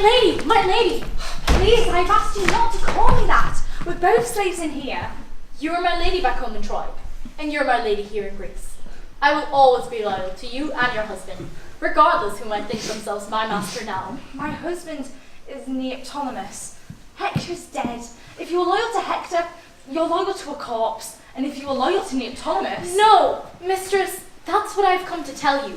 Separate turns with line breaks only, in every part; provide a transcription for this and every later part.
My lady! Please, I've asked you not to call me that. We're both slaves in here.
You are my lady back home in Troy, and you're my lady here in Greece. I will always be loyal to you and your husband, regardless who might think themselves my master now.
My husband is Neoptolemus. Hector's dead. If you're loyal to Hector, you're loyal to a corpse. And if you are loyal to Neoptolemus...
No, mistress, that's what I've come to tell you.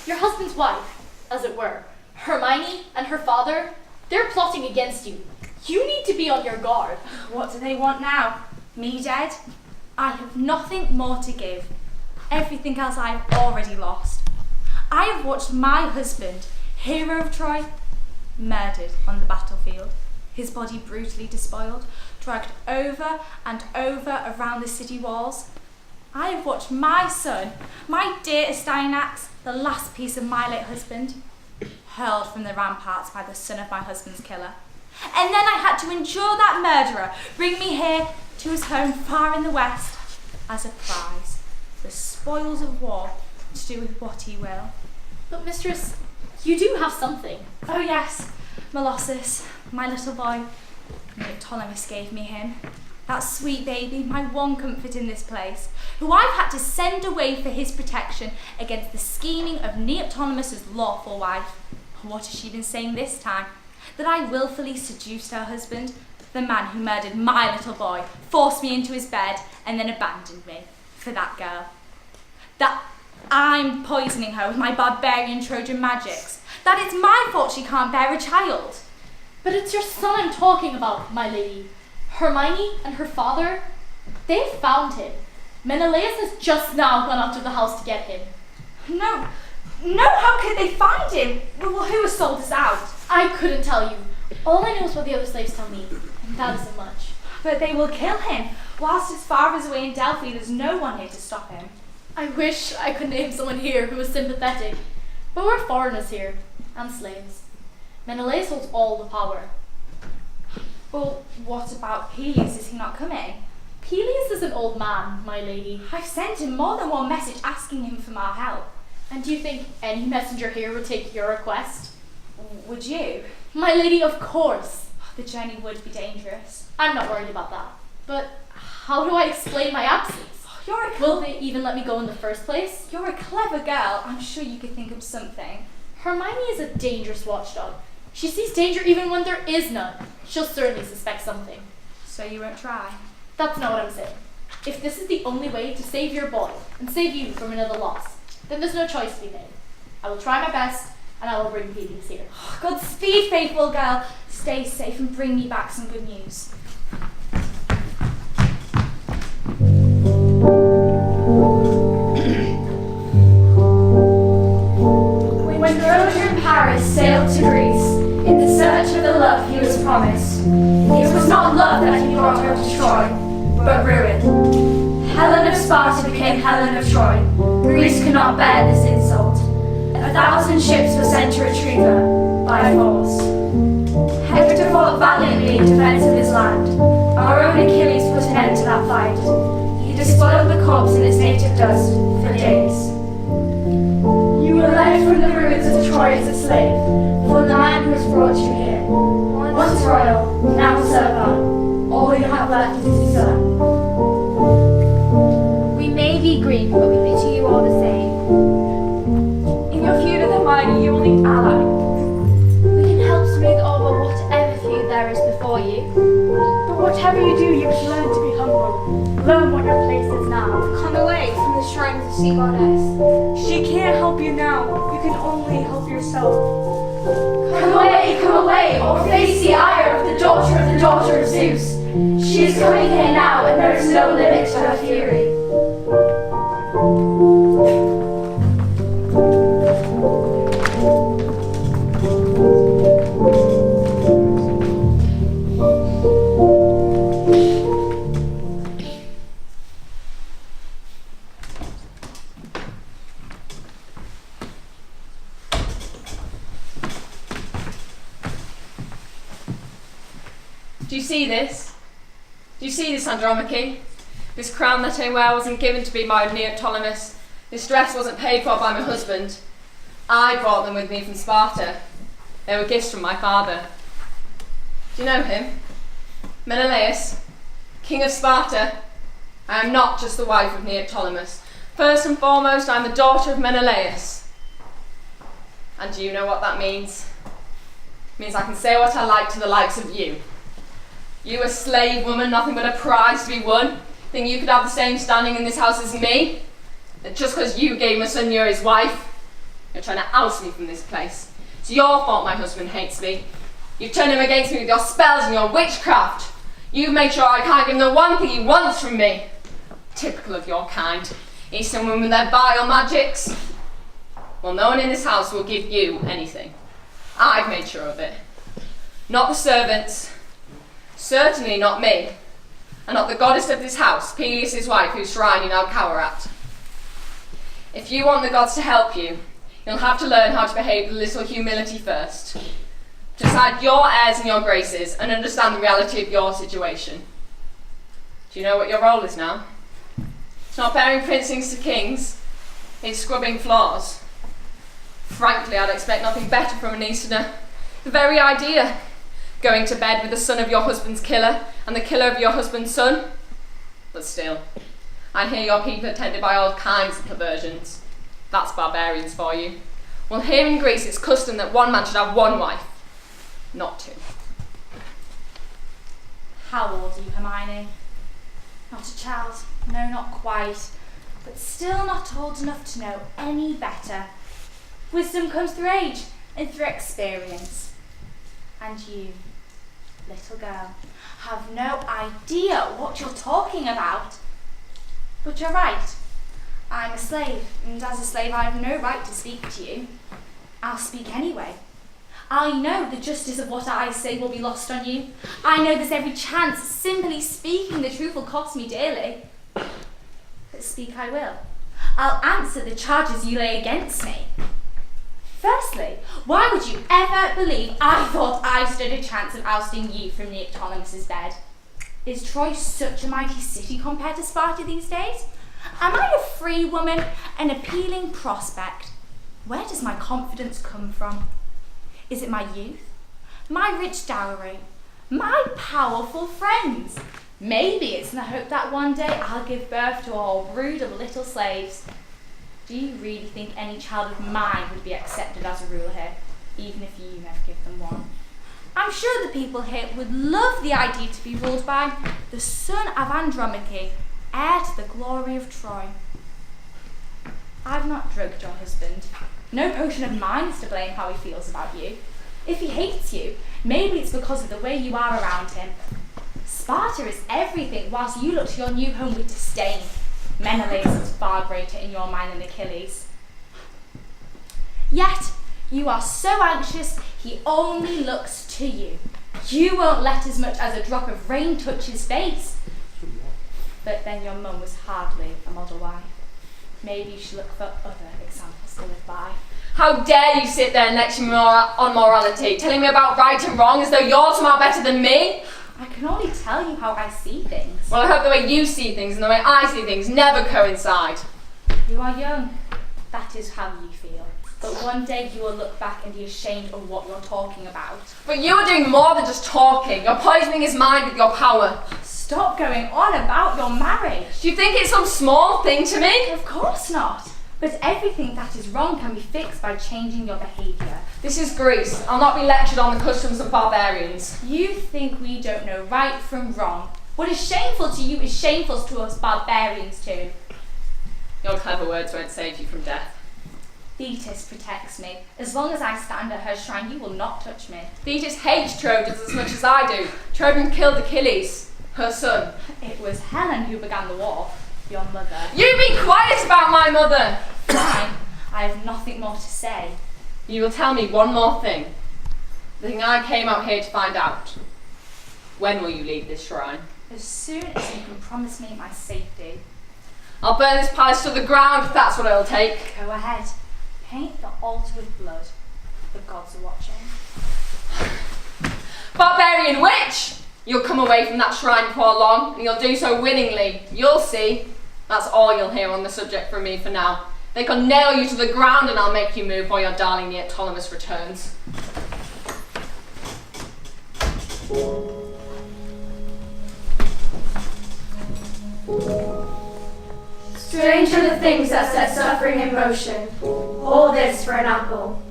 Your husband's wife, as it were, Hermione and her father, they're plotting against you. You need to be on your guard.
What do they want now? Me dead? I have nothing more to give. Everything else I have already lost. I have watched my husband, hero of Troy, murdered on the battlefield, his body brutally despoiled, dragged over and over around the city walls. I have watched my son, my dear Astyanax, the last piece of my late husband, hurled from the ramparts by the son of my husband's killer. And then I had to endure that murderer bring me here to his home far in the west as a prize, the spoils of war, to do with what he will.
But mistress, you do have something.
Oh yes, Menelaus, my little boy. Neoptolemus gave me him. That sweet baby, my one comfort in this place, who I've had to send away for his protection against the scheming of Neoptolemus's lawful wife. What has she been saying this time? That I willfully seduced her husband, the man who murdered my little boy, forced me into his bed, and then abandoned me for that girl. That I'm poisoning her with my barbarian Trojan magics. That it's my fault she can't bear a child.
But it's your son I'm talking about, my lady. Hermione and her father, they found him. Menelaus has just now gone out of the house to get him.
No, how could they find him? Well, who has sold us out?
I couldn't tell you. All I know is what the other slaves tell me, and that isn't much.
But they will kill him. Whilst his father is away in Delphi, there's no one here to stop him.
I wish I could name someone here who was sympathetic, but we're foreigners here, and slaves. Menelaus holds all the power.
Well, what about Peleus? Is he not coming?
Peleus is an old man, my lady.
I've sent him more than one message asking him for my help.
And do you think any messenger here would take your request?
Would you?
My lady, of course.
The journey would be dangerous.
I'm not worried about that. But how do I explain my absence? Will they even let me go in the first place?
You're a clever girl. I'm sure you could think of something.
Hermione is a dangerous watchdog. She sees danger even when there is none. She'll certainly suspect something.
So you won't try?
That's not what I'm saying. If this is the only way to save your boy and save you from another loss, then there's no choice to be made. I will try my best, and I will bring Peleus here.
Godspeed, faithful girl. Stay safe and bring me back some good news.
When Trojan Paris sailed to Greece in the search of the love he was promised, it was not love that he brought her to Troy, but ruin. Helen of Sparta became Helen of Troy. Greece could not bear this insult. 1,000 ships were sent to retrieve her by force. Hector fought valiantly in defense of his land. Our own Achilles put an end to that fight. He despoiled the corpse in its native dust for days. You were led from the ruins of Troy as a slave, for the man who has brought you here. Once royal, now servile, all you have left is his son.
We may be Greek, but we pity you all the same.
In your feud with Hermione, you will need ally.
We can help smooth over whatever feud there is before you.
But whatever you do, you must learn to be humble. Learn what your place is now.
Come away from the shrines of sea goddess.
She can't help you now. You can only help yourself.
Come away,
or face the ire of the daughter of Zeus. She is coming here now, and there is no limit to her fury.
Do you see this? Do you see this, Andromache? This crown that I wear wasn't given to be my Neoptolemus. This dress wasn't paid for by my husband. I brought them with me from Sparta. They were gifts from my father. Do you know him? Menelaus, king of Sparta. I am not just the wife of Neoptolemus. First and foremost, I'm the daughter of Menelaus. And do you know what that means? It means I can say what I like to the likes of you. You, a slave woman, nothing but a prize to be won. Think you could have the same standing in this house as me? That just because you gave my son you're his wife, you're trying to oust me from this place. It's your fault my husband hates me. You've turned him against me with your spells and your witchcraft. You've made sure I can't give him the one thing he wants from me. Typical of your kind. Eastern women with their vile magics. Well, no one in this house will give you anything. I've made sure of it. Not the servants. Certainly not me. And not the goddess of this house, Peleus' wife, whose shrine you now cower at. If you want the gods to help you, you'll have to learn how to behave with a little humility first. Decide your airs and your graces, and understand the reality of your situation. Do you know what your role is now? It's not bearing princelings to kings, it's scrubbing floors. Frankly, I'd expect nothing better from an Easterner. The very idea. Going to bed with the son of your husband's killer, and the killer of your husband's son. But still, I hear your people are tended by all kinds of perversions. That's barbarians for you. Well, here in Greece it's custom that one man should have one wife, not two.
How old are you, Hermione? Not a child, no, not quite, but still not old enough to know any better. Wisdom comes through age and through experience. And you, little girl, have no idea what you're talking about. But you're right. I'm a slave, and as a slave I have no right to speak to you. I'll speak anyway. I know the justice of what I say will be lost on you. I know there's every chance simply speaking the truth will cost me dearly. But speak I will. I'll answer the charges you lay against me. Firstly, why would you ever believe I thought I stood a chance of ousting you from Neoptolemus' bed? Is Troy such a mighty city compared to Sparta these days? Am I a free woman, an appealing prospect? Where does my confidence come from? Is it my youth, my rich dowry, my powerful friends? Maybe it's in the hope that one day I'll give birth to a whole brood of little slaves. Do you really think any child of mine would be accepted as a ruler here, even if you never give them one? I'm sure the people here would love the idea to be ruled by the son of Andromache, heir to the glory of Troy. I've not drugged your husband. No potion of mine is to blame how he feels about you. If he hates you, maybe it's because of the way you are around him. Sparta is everything, whilst you look to your new home with disdain. Menelaus is far greater in your mind than Achilles. Yet, you are so anxious, he only looks to you. You won't let as much as a drop of rain touch his face. But then your mum was hardly a model wife. Maybe you should look for other examples to live by.
How dare you sit there and lecture me on morality, telling me about right and wrong as though you're somehow better than me?
I can only tell you how I see things.
Well, I hope the way you see things and the way I see things never coincide.
You are young. That is how you feel. But one day you will look back and be ashamed of what you're talking about.
But you are doing more than just talking. You're poisoning his mind with your power.
Stop going on about your marriage.
Do you think it's some small thing to me?
Of course not. But everything that is wrong can be fixed by changing your behaviour.
This is Greece. I'll not be lectured on the customs of barbarians.
You think we don't know right from wrong. What is shameful to you is shameful to us barbarians too.
Your clever words won't save you from death.
Thetis protects me. As long as I stand at her shrine, you will not touch me.
Thetis hates Trojans as much as I do. Trojan killed Achilles, her son.
It was Helen who began the war, your mother.
You be quiet about my mother!
Fine, I have nothing more to say.
You will tell me one more thing. The thing I came out here to find out. When will you leave this shrine?
As soon as you can promise me my safety.
I'll burn this palace to the ground if that's what it'll take.
Go ahead. Paint the altar with blood. The gods are watching.
Barbarian witch! You'll come away from that shrine before long, and you'll do so willingly. You'll see. That's all you'll hear on the subject from me for now. They can nail you to the ground and I'll make you move while your darling Neoptolemus returns.
Strange are the things that set suffering in motion. All this for an apple.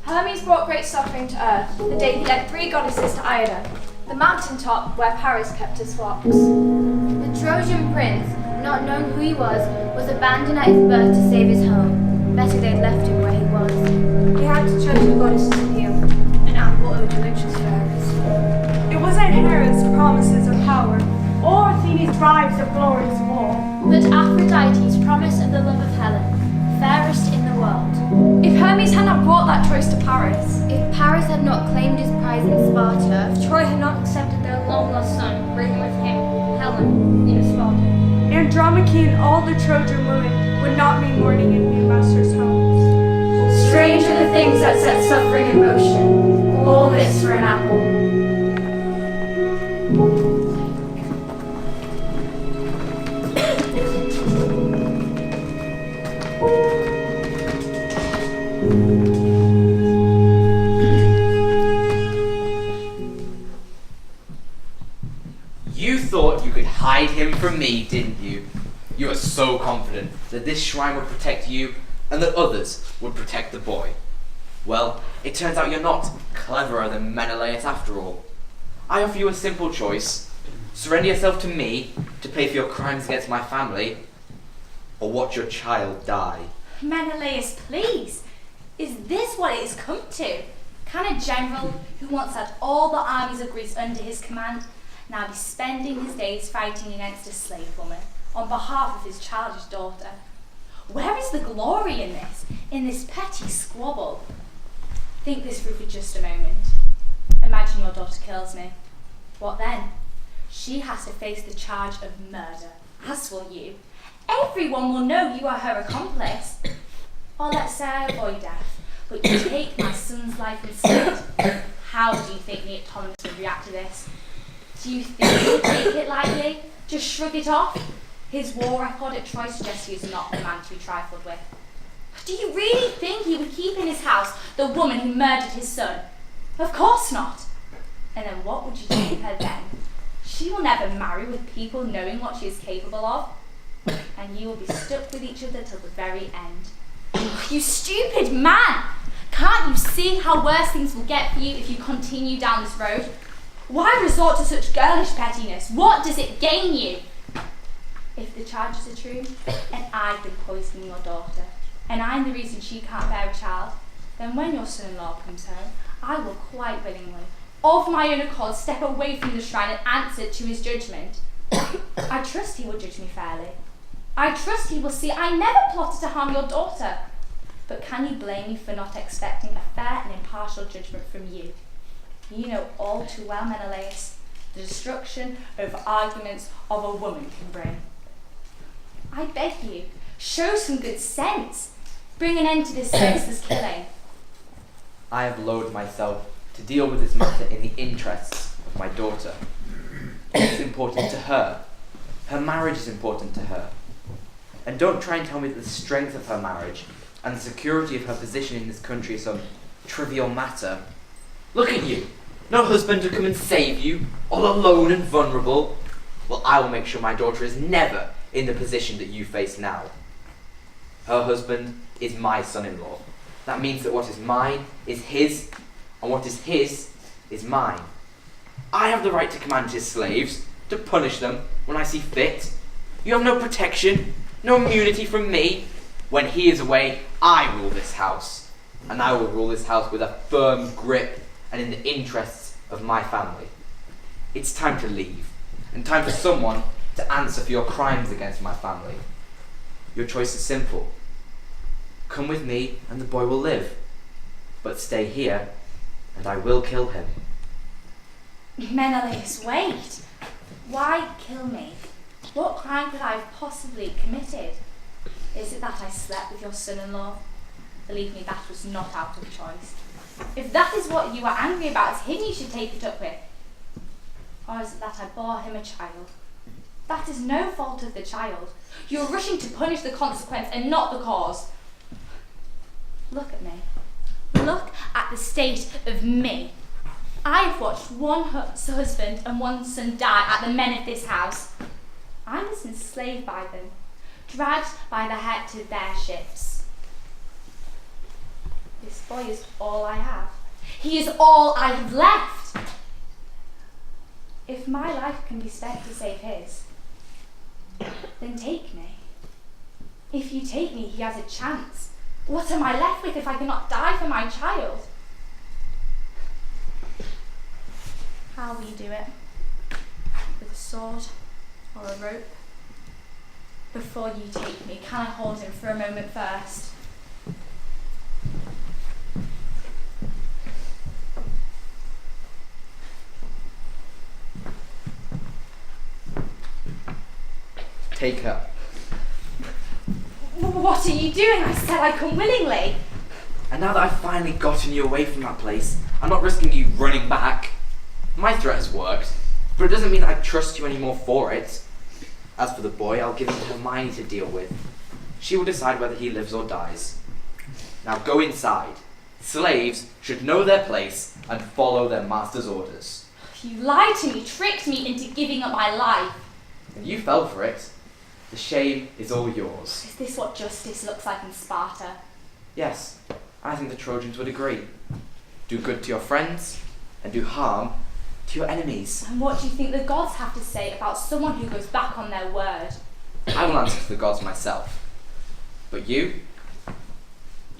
Hermes brought great suffering to earth the day he led 3 goddesses to Ida, the mountain top where Paris kept his flocks.
The Trojan prince, not knowing who he was abandoned at his birth to save his home. Better they'd left him where he was.
He had to choose the goddesses of heal, an apple owed to which was fairest.
It wasn't Hera's promises of power, or Athene's bribes of glorious war,
But Aphrodite's promise of the love of Helen, fairest in the world.
If Hermes had not brought that choice to Paris,
If Paris had not claimed his prize in Sparta,
If Troy had not accepted their long-lost son, bringing with him Helen in Sparta.
Andromache and all the Trojan women would not be mourning in new masters' homes.
Strange are the things that set suffering in motion. All this for an apple.
You thought you could hide him from me, didn't you? You were so confident that this shrine would protect you and that others would protect the boy. Well, it turns out you're not cleverer than Menelaus after all. I offer you a simple choice. Surrender yourself to me to pay for your crimes against my family, or watch your child die.
Menelaus, please. Is this what it has come to? Can a general who once had all the armies of Greece under his command now be spending his days fighting against a slave woman on behalf of his childish daughter? Where is the glory in this petty squabble? Think this through for just a moment. Imagine your daughter kills me. What then? She has to face the charge of murder, as will you. Everyone will know you are her accomplice. Or let's say I avoid death, but you take my son's life instead. How do you think Neoptolemus would react to this? Do you think he would take it lightly? Just shrug it off? His war record at Troy suggests he is not the man to be trifled with. Do you really think he would keep in his house the woman who murdered his son? Of course not. And then what would you do with her then? She will never marry with people knowing what she is capable of. And you will be stuck with each other till the very end. You stupid man! Can't you see how worse things will get for you if you continue down this road? Why resort to such girlish pettiness? What does it gain you? If the charges are true, and I've been poisoning your daughter, and I'm the reason she can't bear a child, then when your son-in-law comes home, I will quite willingly, of my own accord, step away from the shrine and answer to his judgment. I trust he will judge me fairly. I trust he will see I never plotted to harm your daughter. But can you blame me for not expecting a fair and impartial judgment from you? You know all too well, Menelaus, the destruction over arguments of a woman can bring. I beg you, show some good sense. Bring an end to this senseless killing.
I have lowered myself to deal with this matter in the interests of my daughter. It's important to her. Her marriage is important to her. And don't try and tell me that the strength of her marriage and the security of her position in this country is some trivial matter. Look at you! No husband to come and save you, all alone and vulnerable. Well, I will make sure my daughter is never in the position that you face now. Her husband is my son-in-law. That means that what is mine is his, and what is his is mine. I have the right to command his slaves, to punish them when I see fit. You have no protection, no immunity from me. When he is away, I rule this house. And I will rule this house with a firm grip and in the interests of my family. It's time to leave, and time for someone to answer for your crimes against my family. Your choice is simple. Come with me and the boy will live. But stay here, and I will kill him.
Menelaus, wait. Why kill me? What crime could I have possibly committed? Is it that I slept with your son-in-law? Believe me, that was not out of choice. If that is what you are angry about, it's him you should take it up with. Or is it that I bore him a child? That is no fault of the child. You are rushing to punish the consequence and not the cause. Look at me. Look at the state of me. I have watched one husband and one son die at the men of this house. I was enslaved by them, dragged by the hair to their ships. This boy is all I have. He is all I have left. If my life can be spent to save his, then take me. If you take me, he has a chance. What am I left with if I cannot die for my child? How will you do it? With a sword or a rope? Before you take me, can I hold him for a moment first?
Take her.
What are you doing? I said I'd come willingly.
And now that I've finally gotten you away from that place, I'm not risking you running back. My threat has worked, but it doesn't mean I trust you anymore for it. As for the boy, I'll give him to Hermione to deal with. She will decide whether he lives or dies. Now go inside. Slaves should know their place and follow their master's orders.
You lied to me, tricked me into giving up my life.
And you fell for it. The shame is all yours.
Is this what justice looks like in Sparta?
Yes, I think the Trojans would agree. Do good to your friends, and do harm to your enemies.
And what do you think the gods have to say about someone who goes back on their word?
I will answer to the gods myself. But you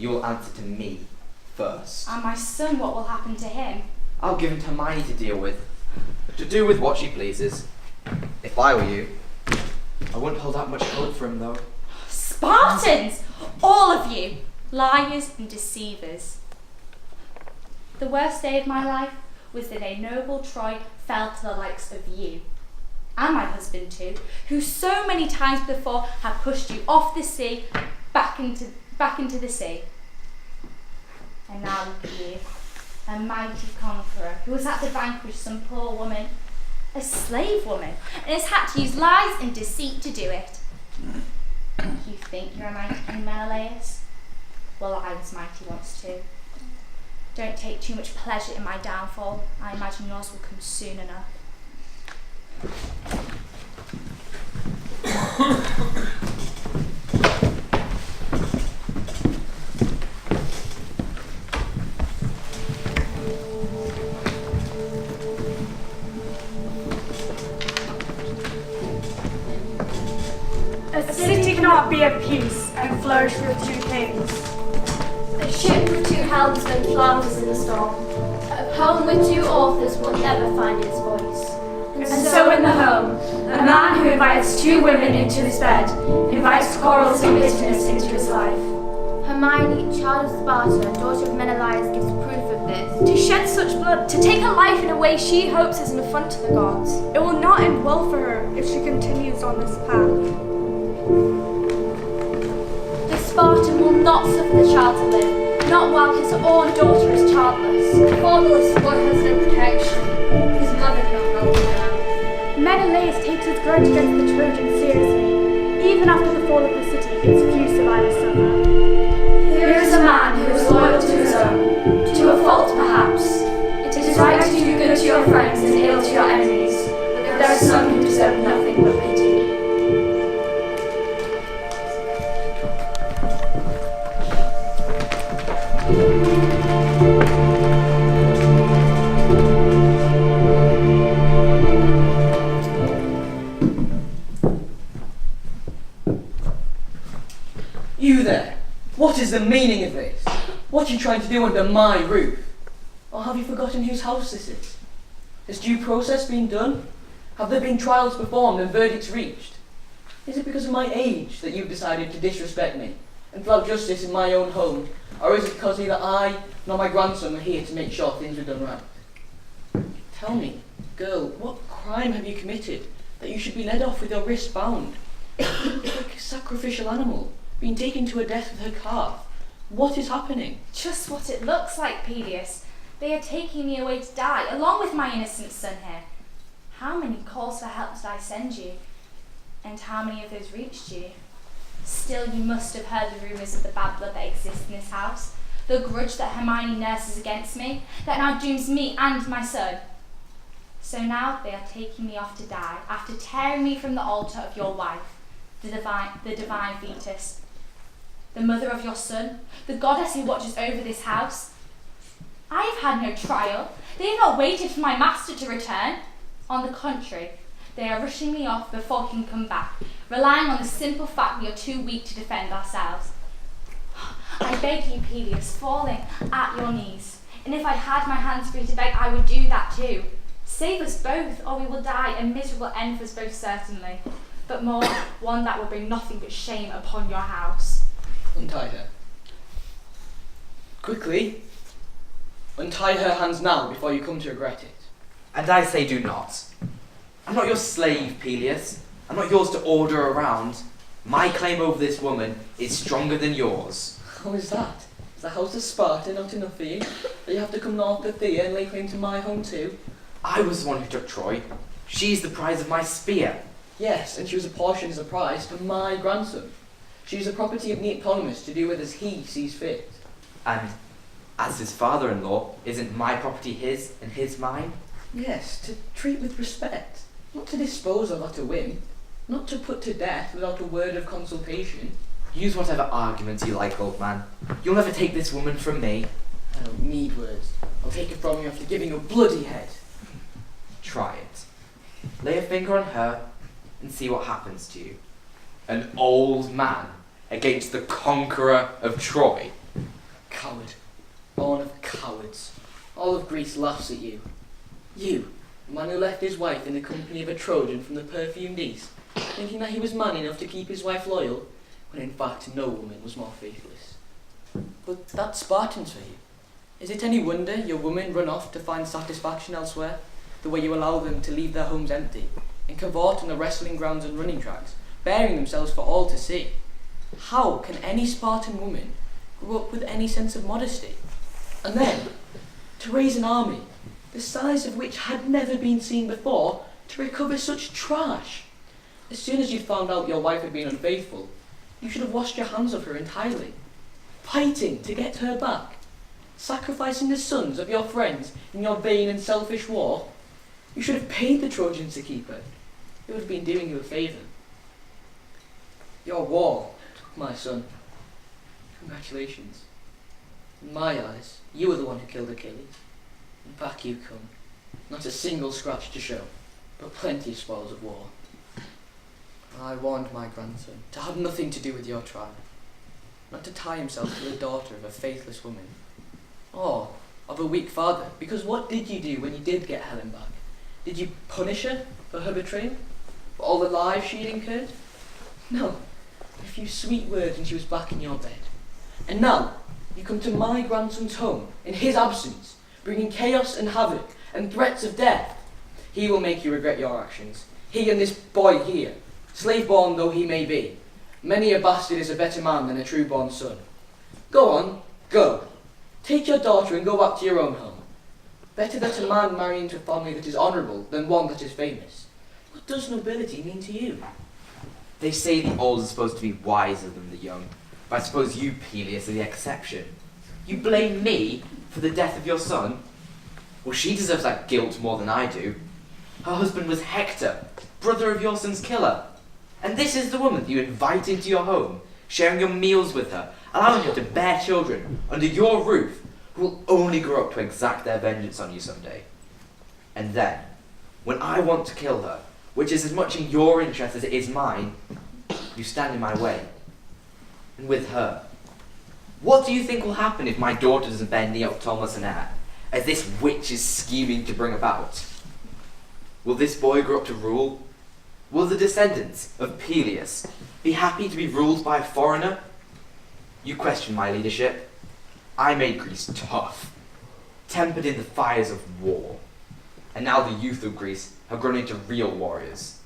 will answer to me first.
And my son, what will happen to him?
I'll give him to Hermione to deal with. To do with what she pleases. If I were you, I wouldn't hold out much hope for him though.
Spartans! All of you! Liars and deceivers. The worst day of my life was the day noble Troy fell to the likes of you. And my husband too, who so many times before had pushed you off the sea, back into the sea. And now look at you, a mighty conqueror who has had to vanquish some poor woman, a slave woman, and has had to use lies and deceit to do it. You think you're a mighty king, Menelaus? Well, I was mighty once too. Don't take too much pleasure in my downfall. I imagine yours will come soon enough.
A city cannot be at peace and flourish with two kings.
A ship with two helmsmen flounders in the storm. A poem with two authors will never find its voice.
And so in the home, a man who invites two women into his bed invites quarrels and bitterness into his life.
Hermione, child of Sparta, daughter of Menelaus, gives proof of this.
To shed such blood, to take her life in a way she hopes is an affront to the gods.
It will not end well for her if she continues on this path.
The Spartan will not suffer the child to live, not while his own daughter is childless. The fatherless boy has no protection. His mother cannot help him now.
Menelaus takes his grudge against the Trojans seriously. Even after the fall of the city, its few survivors suffer.
Here is a man who is loyal to his own, to a fault perhaps. It is right to do good to your friends and ill to your enemies, but there are some who deserve nothing but pity.
You there! What is the meaning of this? What are you trying to do under my roof? Or have you forgotten whose house this is? Has due process been done? Have there been trials performed and verdicts reached? Is it because of my age that you've decided to disrespect me and flout justice in my own home? Or is it because neither I nor my grandson were here to make sure things were done right? Tell me, girl, what crime have you committed that you should be led off with your wrist bound? Like a sacrificial animal, being taken to a death with her calf. What is happening?
Just what it looks like, Peleus. They are taking me away to die, along with my innocent son here. How many calls for help did I send you? And how many of those reached you? Still, you must have heard the rumours of the bad blood that exists in this house. the grudge that Hermione nurses against me, that now dooms me and my son. So now they are taking me off to die, after tearing me from the altar of your wife, the divine fetus, the mother of your son, the goddess who watches over this house. I have had no trial. They have not waited for my master to return. On the contrary, they are rushing me off before he can come back, relying on the simple fact we are too weak to defend ourselves. I beg you, Peleus, falling at your knees, and if I had my hands free to beg, I would do that too. Save us both, or we will die a miserable end for us both certainly, but more one that will bring nothing but shame upon your house.
Untie her. Quickly. Untie her hands now before you come to regret it.
And I say do not. I'm not your slave, Peleus. I'm not yours to order around. My claim over this woman is stronger than yours.
How is that? Is the house of Sparta not enough for you? That you have to come north to Thea and lay claim to my home too?
I was the one who took Troy. She's the prize of my spear.
Yes, and she was apportioned as a prize for my grandson. She is the property of Neoptolemus to do with as he sees fit.
And as his father-in-law, isn't my property his and his mine?
Yes, to treat with respect, not to dispose of at a whim, not to put to death without a word of consultation.
Use whatever arguments you like, old man. You'll never take this woman from me.
I don't need words. I'll take it from you after giving you a bloody head.
Try it. Lay a finger on her and see what happens to you. An old man against the conqueror of Troy.
Coward. Born of cowards. All of Greece laughs at you. You, the man who left his wife in the company of a Trojan from the perfumed east, thinking that he was man enough to keep his wife loyal, when in fact no woman was more faithless. But that's Spartans for you. Is it any wonder your women run off to find satisfaction elsewhere, the way you allow them to leave their homes empty, and cavort on the wrestling grounds and running tracks, bearing themselves for all to see? How can any Spartan woman grow up with any sense of modesty? And then, to raise an army, the size of which had never been seen before, to recover such trash. As soon as you'd found out your wife had been unfaithful, you should have washed your hands of her entirely, fighting to get her back, sacrificing the sons of your friends in your vain and selfish war. You should have paid the Trojans to keep her. It would have been doing you a favour. Your war took my son. Congratulations. In my eyes, you were the one who killed Achilles. And back you come. Not a single scratch to show, but plenty of spoils of war. I warned my grandson to have nothing to do with your trial, not to tie himself to the daughter of a faithless woman, or of a weak father, because what did you do when you did get Helen back? Did you punish her for her betrayal? For all the lies she had incurred? No, a few sweet words and she was back in your bed. And now, you come to my grandson's home, in his absence, bringing chaos and havoc and threats of death. He will make you regret your actions. He and this boy here, slave-born though he may be. Many a bastard is a better man than a true-born son. Go on, go. Take your daughter and go back to your own home. Better that a man marry into a family that is honourable than one that is famous. What does nobility mean to you?
They say the old are supposed to be wiser than the young, but I suppose you, Peleus, are the exception. You blame me for the death of your son? Well, she deserves that guilt more than I do. Her husband was Hector, brother of your son's killer. And this is the woman that you invite into your home, sharing your meals with her, allowing her to bear children under your roof, who will only grow up to exact their vengeance on you someday. And then, when I want to kill her, which is as much in your interest as it is mine, you stand in my way. And with her. What do you think will happen if my daughter doesn't bear Neoptolemus an heir, as this witch is scheming to bring about? Will this boy grow up to rule? Will the descendants of Peleus be happy to be ruled by a foreigner? You question my leadership. I made Greece tough, tempered in the fires of war. And now the youth of Greece have grown into real warriors,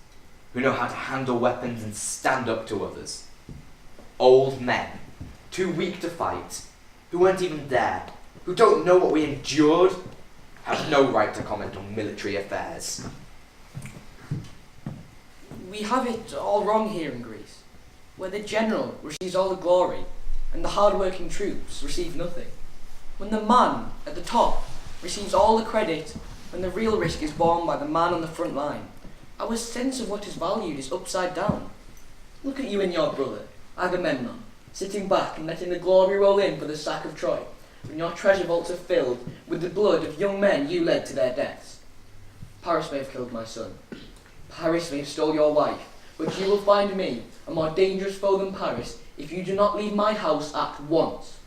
who know how to handle weapons and stand up to others. Old men, too weak to fight, who weren't even there, who don't know what we endured, have no right to comment on military affairs.
We have it all wrong here in Greece, where the general receives all the glory and the hard-working troops receive nothing. When the man at the top receives all the credit, when the real risk is borne by the man on the front line, our sense of what is valued is upside down. Look at you and your brother, Agamemnon, sitting back and letting the glory roll in for the sack of Troy, when your treasure vaults are filled with the blood of young men you led to their deaths. Paris may have killed my son. Paris may have stole your wife, but you will find me a more dangerous foe than Paris if you do not leave my house at once.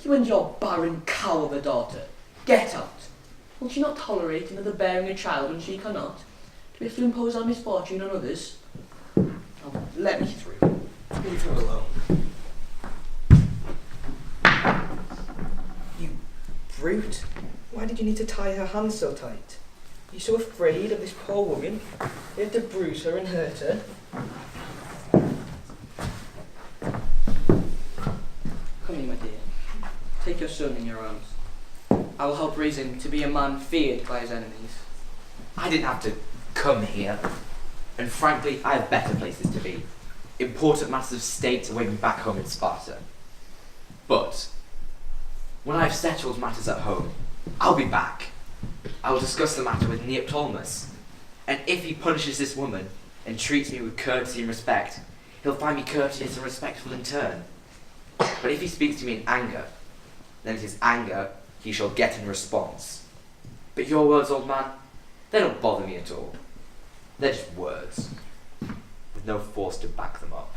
You and your barren cow of a daughter, get out. Will she not tolerate another bearing a child when she cannot? Do we have to impose our misfortune on others? Oh, let me through. Leave her alone.
You brute. Why did you need to tie her hands so tight? Are you so afraid of this poor woman? You had to bruise her and hurt her?
Come here, my dear. Take your son in your arms. I will help raise him to be a man feared by his enemies.
I didn't have to come here. And frankly, I have better places to be. Important matters of state await me back home in Sparta. But when I've settled matters at home, I'll be back. I will discuss the matter with Neoptolemus. And if he punishes this woman and treats me with courtesy and respect, he'll find me courteous and respectful in turn. But if he speaks to me in anger, then it is anger he shall get in response. But your words, old man, they don't bother me at all. They're just words, with no force to back them up.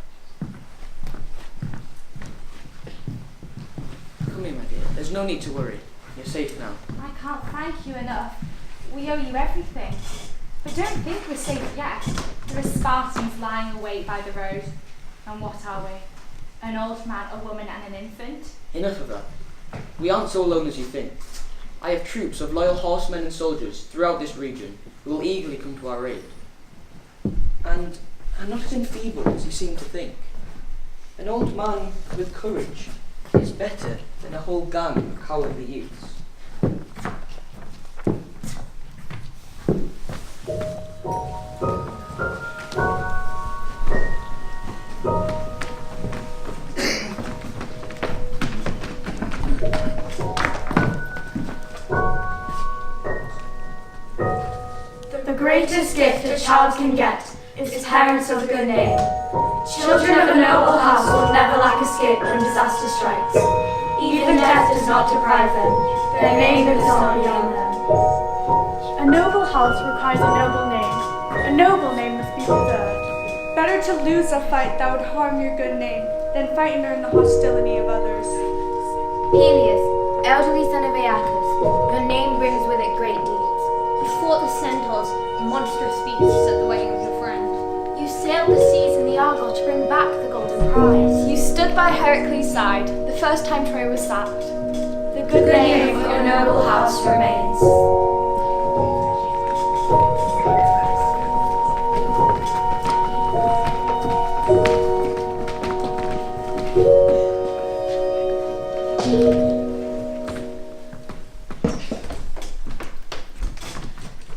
Come here, my dear. There's no need to worry. You're safe now.
I can't thank you enough. We owe you everything. But don't think we're safe yet. There are Spartans lying await by the road. And what are we? An old man, a woman, and an infant?
Enough of that. We aren't so alone as you think. I have troops of loyal horsemen and soldiers throughout this region who will eagerly come to our aid. And I'm not as enfeebled as you seem to think. An old man with courage is better than a whole gang of cowardly youths.
The greatest gift a child can get is parents of a good name. Children of a noble house will never lack escape when disaster strikes. Even death does not deprive them. Their name is not beyond them.
A noble house requires a noble name. A noble name must be preserved. Better to lose a fight that would harm your good name than fight and earn the hostility of others.
Peleus, elderly son of Aeacus, your name brings with it great deeds.
You fought the centaurs, monstrous beasts at the wedding of your friend.
You sailed the seas in the Argo to bring back the golden prize.
You stood by Heracles' side the first time Troy was sacked. The good name of your noble house remains.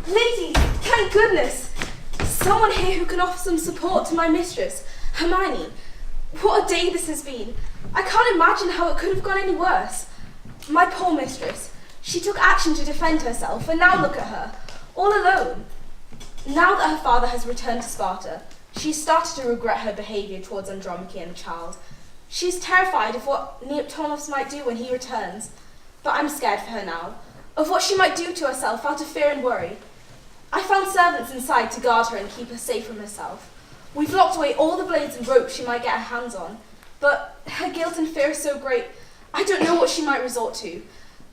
Ladies, thank goodness! Someone here who can offer some support to my mistress, Hermione. What a day this has been. I can't imagine how it could have gone any worse. My poor mistress. She took action to defend herself, and now look at her, all alone. Now that her father has returned to Sparta, she's started to regret her behaviour towards Andromache and the child. She's terrified of what Neoptolemus might do when he returns. But I'm scared for her now, of what she might do to herself out of fear and worry. I found servants inside to guard her and keep her safe from herself. We've locked away all the blades and ropes she might get her hands on, but her guilt and fear is so great, I don't know what she might resort to.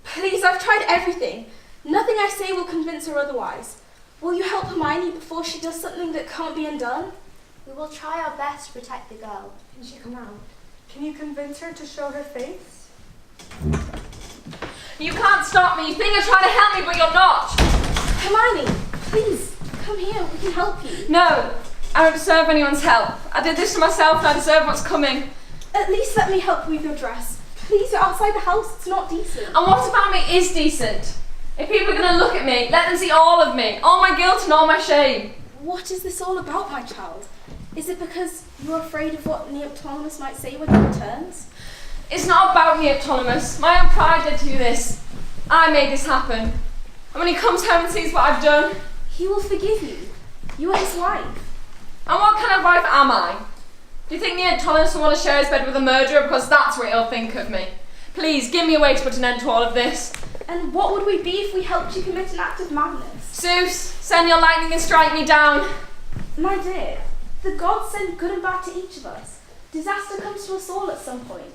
Please, I've tried everything. Nothing I say will convince her otherwise. Will you help Hermione before she does something that can't be undone?
We will try our best to protect the girl.
Can she come out?
Can you convince her to show her face?
You can't stop me. You think you're trying to help me, but you're not.
Hermione, please, come here. We can help you.
No, I don't deserve anyone's help. I did this to myself and I deserve what's coming.
At least let me help you with your dress. Please, you're outside the house. It's not decent.
And what about me is decent? If people are going to look at me, let them see all of me, all my guilt and all my shame.
What is this all about, my child? Is it because you're afraid of what Neoptolemus might say when he returns?
It's not about Neoptolemus. My own pride led to do this. I made this happen. And when he comes home and sees what I've done...
He will forgive you. You are his wife.
And what kind of wife am I? Do you think Neoptolemus will want to share his bed with a murderer because that's what he'll think of me? Please, give me a way to put an end to all of this.
And what would we be if we helped you commit an act of madness?
Zeus, send your lightning and strike me down.
My dear, the gods send good and bad to each of us. Disaster comes to us all at some point.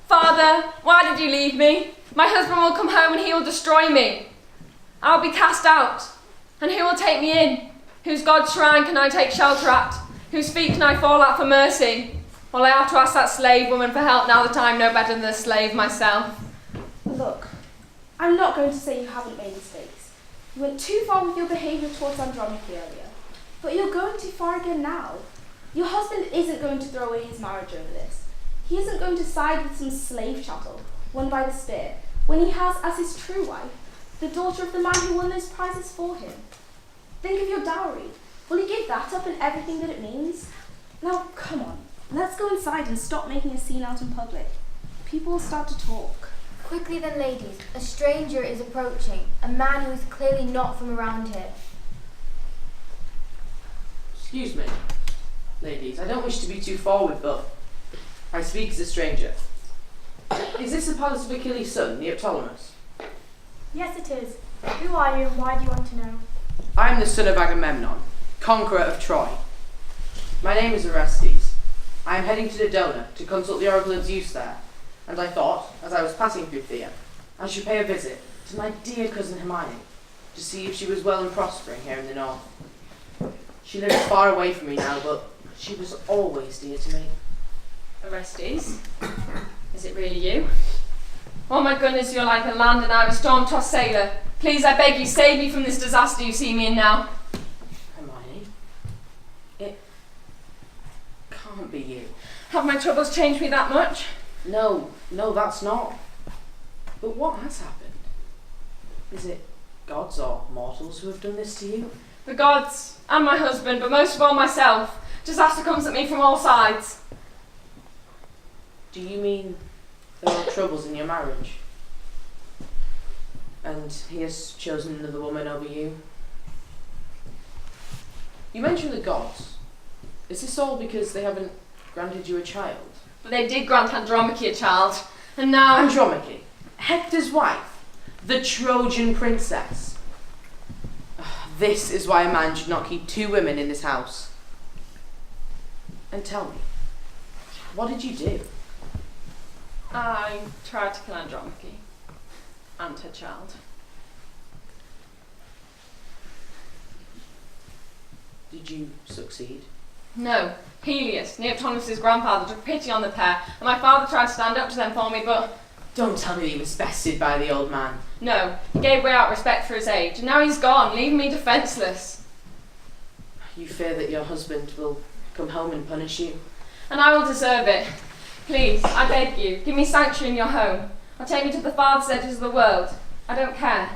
Father, why did you leave me? My husband will come home and he will destroy me. I'll be cast out. And who will take me in? Whose god's shrine can I take shelter at? Whose feet can I fall at for mercy? Well, I have to ask that slave woman for help now that I'm no better than a slave myself.
Look, I'm not going to say you haven't made mistakes. You went too far with your behaviour towards Andromache earlier. But you're going too far again now. Your husband isn't going to throw away his marriage over this. He isn't going to side with some slave chattel, won by the spear, when he has as his true wife the daughter of the man who won those prizes for him. Think of your dowry. Will he give that up and everything that it means? Now, come on. Let's go inside and stop making a scene out in public. People will start to talk.
Quickly then, ladies, a stranger is approaching, a man who is clearly not from around here.
Excuse me, ladies, I don't wish to be too forward, but I speak as a stranger. Is this the palace of Achilles' son, Neoptolemus?
Yes, it is. Who are you and why do you want to know?
I am the son of Agamemnon, conqueror of Troy. My name is Orestes. I am heading to Dodona to consult the oracle of Zeus there, and I thought, as I was passing through Thea, I should pay a visit to my dear cousin Hermione to see if she was well and prospering here in the north. She lives far away from me now, but she was always dear to me.
Orestes? Is it really you? Oh my goodness, you're like a land and I'm a storm-tossed sailor. Please, I beg you, save me from this disaster you see me in now.
Hermione, it can't be you.
Have my troubles changed me that much?
No, that's not. But what has happened? Is it gods or mortals who have done this to you?
The gods, and my husband, but most of all myself. Disaster comes at me from all sides.
Do you mean there are troubles in your marriage? And he has chosen another woman over you? You mentioned the gods. Is this all because they haven't granted you a child?
But they did grant Andromache a child, and now...
Andromache? Hector's wife? The Trojan princess? This is why a man should not keep two women in this house. And tell me, what did you do?
I tried to kill Andromache and her child.
Did you succeed?
No. Peleus, Neoptolemus' grandfather, took pity on the pair, and my father tried to stand up to them for me, but...
Don't tell me he was bested by the old man.
No, he gave way out of respect for his age, and now he's gone, leaving me defenceless.
You fear that your husband will come home and punish you?
And I will deserve it. Please, I beg you, give me sanctuary in your home, or take me to the farthest edges of the world. I don't care.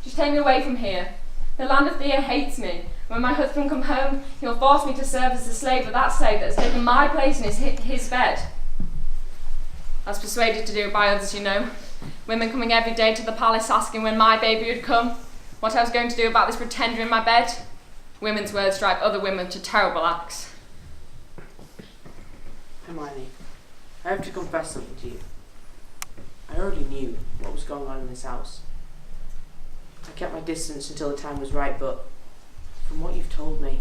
Just take me away from here. The land of Thea hates me. When my husband comes home, he'll force me to serve as the slave of that slave that has taken my place in his bed. I was persuaded to do it by others, you know. Women coming every day to the palace asking when my baby would come, what I was going to do about this pretender in my bed. Women's words drive other women to terrible acts.
Hermione, I have to confess something to you. I already knew what was going on in this house. I kept my distance until the time was right, but from what you've told me,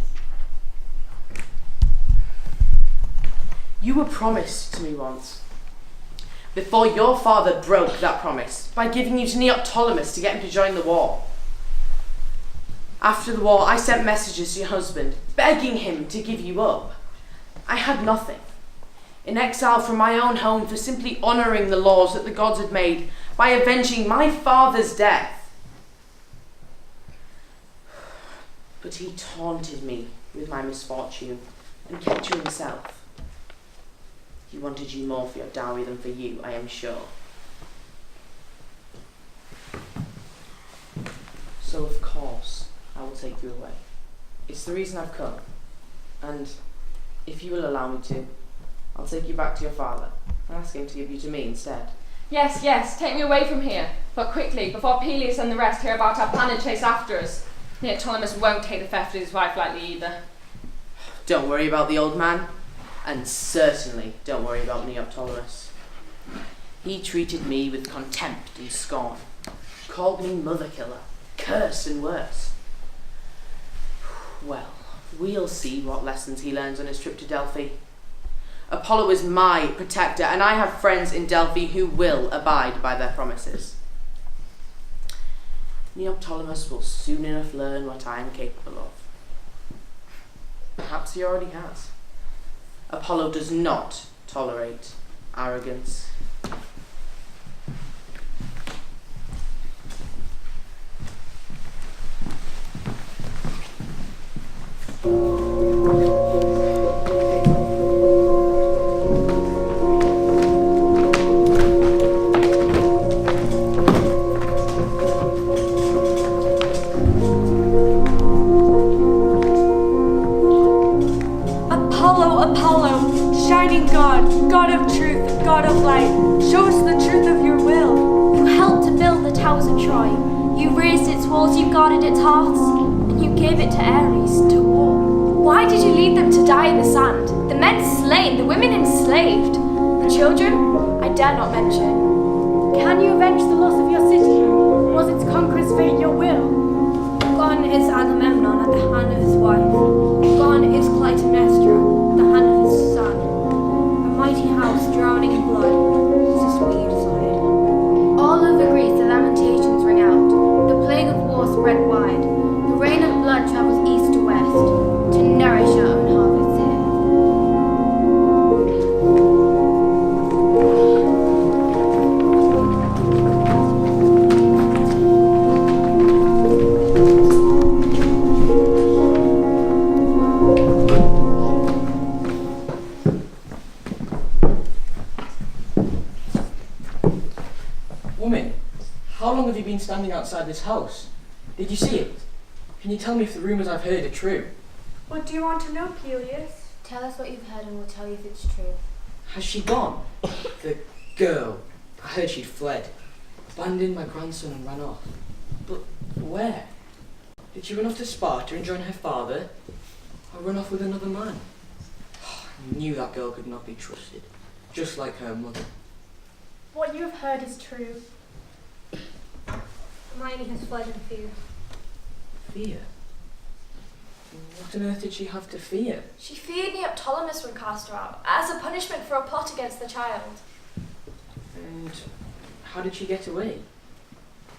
you were promised to me once. Before your father broke that promise by giving you to Neoptolemus to get him to join the war. After the war, I sent messages to your husband, begging him to give you up. I had nothing. In exile from my own home for simply honouring the laws that the gods had made by avenging my father's death. But he taunted me with my misfortune and kept you himself. He wanted you more for your dowry than for you, I am sure. So of course I will take you away. It's the reason I've come. And if you will allow me to, I'll take you back to your father and
asking to give you to me instead?
Yes, yes, take me away from here, but quickly, before Peleus and the rest hear about our plan and chase after us. Neoptolemus won't take the theft of his wife lightly either.
Don't worry about the old man, and certainly don't worry about Neoptolemus. He treated me with contempt and scorn, called me mother killer, cursed and worse. Well, we'll see what lessons he learns on his trip to Delphi. Apollo is my protector, and I have friends in Delphi who will abide by their promises. Neoptolemus will soon enough learn what I am capable of. Perhaps he already has. Apollo does not tolerate arrogance.
Shining God, God of truth, God of light, show us the truth of your will.
You helped to build the towers of Troy. You raised its walls, you guarded its hearts, and you gave it to Ares to war.
Why did you leave them to die in the sand? The men slain, the women enslaved. The children, I dare not mention.
Can you avenge the loss of your city? Was its conqueror's fate your will?
Gone is Agamemnon at the hand of his wife. Gone is Clytemnestra at the hand of his son. A mighty house drowning in blood is just what you desired. All over Greece the lamentations ring out. The plague of war spread wide. The rain of blood travels east to west to nourish our own harvests here.
Woman, how long have you been standing outside this house? Did you see it? Can you tell me if the rumours I've heard are true?
What do you want to know, Peleus?
Tell us what you've heard and we'll tell you if it's true.
Has she gone? The girl. I heard she'd fled. Abandoned my grandson and ran off. But where? Did she run off to Sparta and join her father? Or run off with another man? I knew that girl could not be trusted. Just like her mother.
What you have heard is true.
Hermione has fled in fear.
Fear? What on earth did she have to fear?
She feared Neoptolemus would cast her out, as a punishment for a plot against the child.
And how did she get away?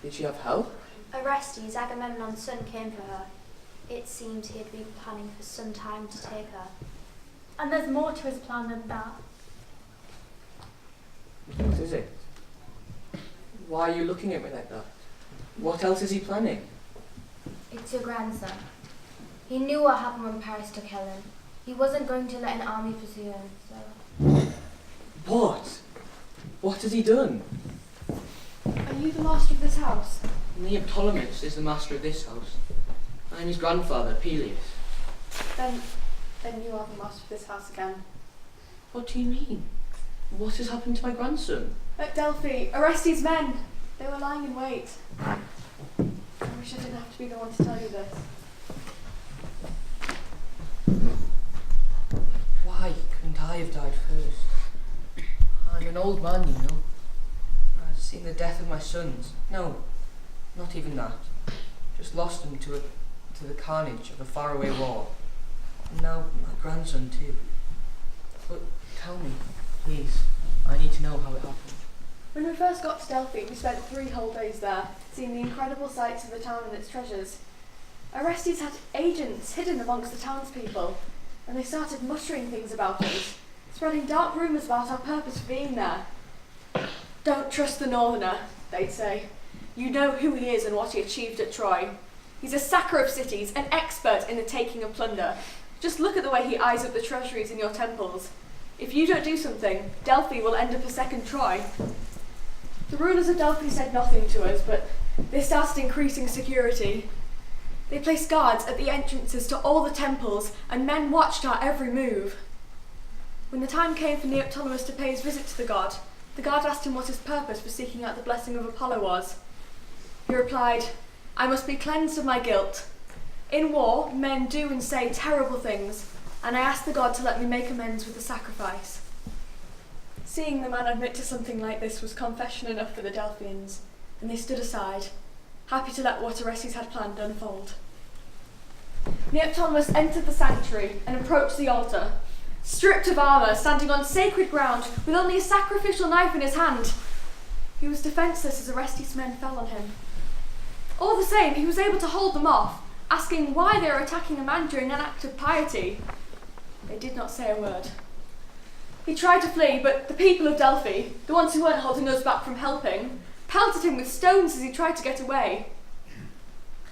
Did she have help?
Orestes, Agamemnon's son, came for her. It seems he had been planning for some time to take her.
And there's more to his plan than that.
What is it? Why are you looking at me like that? What else is he planning?
It's your grandson. He knew what happened when Paris took Helen. He wasn't going to let an army pursue him, so...
What? What has he done?
Are you the master of this house?
Neoptolemus is the master of this house. I'm his grandfather, Peleus.
Then you are the master of this house again.
What do you mean? What has happened to my grandson?
At Delphi, Orestes' men. They were lying in wait. I wish I didn't have to be the one to tell you this.
Why couldn't I have died first? I'm an old man, you know. I've seen the death of my sons. No, not even that. Just lost them to the carnage of a faraway war. And now my grandson too. But tell me, please. I need to know how it happened.
When we first got to Delphi, we spent 3 whole days there, seeing the incredible sights of the town and its treasures. Orestes had agents hidden amongst the townspeople, and they started muttering things about us, spreading dark rumours about our purpose for being there. Don't trust the northerner, they'd say. You know who he is and what he achieved at Troy. He's a sacker of cities, an expert in the taking of plunder. Just look at the way he eyes up the treasuries in your temples. If you don't do something, Delphi will end up a second Troy. The rulers of Delphi said nothing to us, but they started increasing security. They placed guards at the entrances to all the temples, and men watched our every move.
When the time came for Neoptolemus to pay his visit to the god asked him what his purpose for seeking out the blessing of Apollo was. He replied, "I must be cleansed of my guilt. In war, men do and say terrible things, and I ask the god to let me make amends with the sacrifice." Seeing the man admit to something like this was confession enough for the Delphians, and they stood aside, happy to let what Orestes had planned unfold. Neoptolemus entered the sanctuary and approached the altar, stripped of armour, standing on sacred ground with only a sacrificial knife in his hand. He was defenceless as Orestes' men fell on him. All the same, he was able to hold them off, asking why they were attacking a man during an act of piety. They did not say a word. He tried to flee, but the people of Delphi, the ones who weren't holding us back from helping, pelted him with stones as he tried to get away.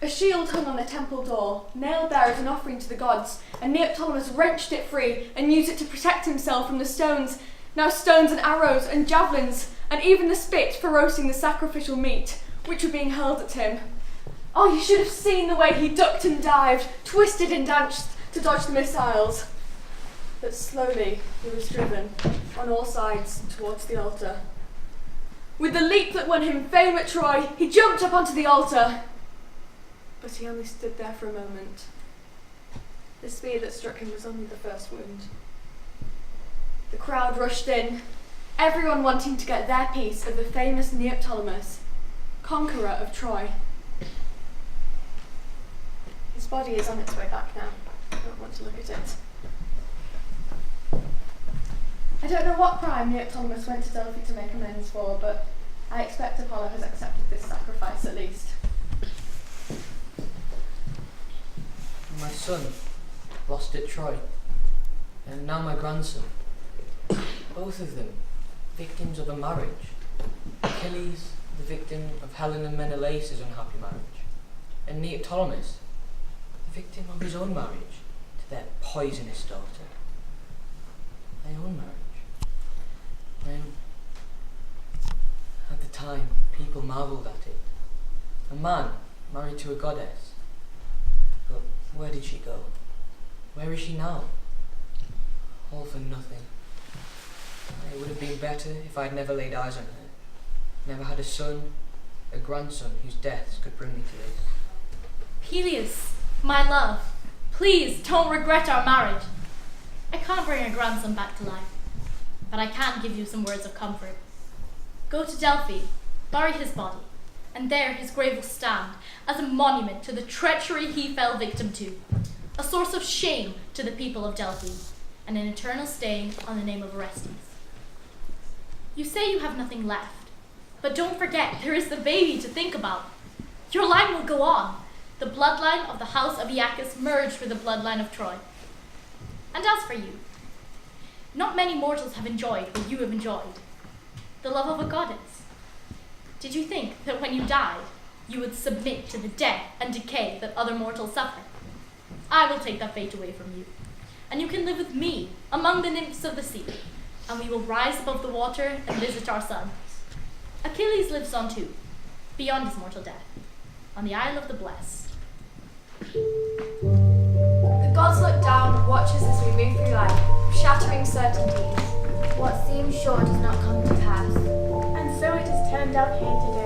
A shield hung on the temple door, nailed there as an offering to the gods, and Neoptolemus wrenched it free and used it to protect himself from the stones, now stones and arrows and javelins, and even the spit for roasting the sacrificial meat, which were being hurled at him. Oh, you should have seen the way he ducked and dived, twisted and danced to dodge the missiles. But slowly he was driven, on all sides, towards the altar. With the leap that won him fame at Troy, he jumped up onto the altar. But he only stood there for a moment. The spear that struck him was only the first wound. The crowd rushed in, everyone wanting to get their piece of the famous Neoptolemus, conqueror of Troy. His body is on its way back now. I don't want to look at it. I don't know what crime Neoptolemus went to Delphi to make amends for, but I expect Apollo has accepted this sacrifice at least.
My son, lost at Troy, and now my grandson. Both of them victims of a marriage. Achilles, the victim of Helen and Menelaus' unhappy marriage, and Neoptolemus, the victim of his own marriage to their poisonous daughter. My own marriage. My own. At the time, people marvelled at it. A man married to a goddess. But where did she go? Where is she now? All for nothing. It would have been better if I'd never laid eyes on her. Never had a son, a grandson whose deaths could bring me to this.
Peleus, my love, please don't regret our marriage. I can't bring a grandson back to life, but I can give you some words of comfort. Go to Delphi, bury his body, and there his grave will stand as a monument to the treachery he fell victim to, a source of shame to the people of Delphi, and an eternal stain on the name of Orestes. You say you have nothing left, but don't forget there is the baby to think about. Your line will go on. The bloodline of the house of Aeacus merged with the bloodline of Troy. And as for you, not many mortals have enjoyed what you have enjoyed, the love of a goddess. Did you think that when you died, you would submit to the death and decay that other mortals suffer? I will take that fate away from you, and you can live with me among the nymphs of the sea, and we will rise above the water and visit our sons. Achilles lives on too, beyond his mortal death, on the Isle of the Blessed.
The gods look down and watch us as we move through life, shattering certainties. What seems sure does not come to pass.
And so it has turned out here today.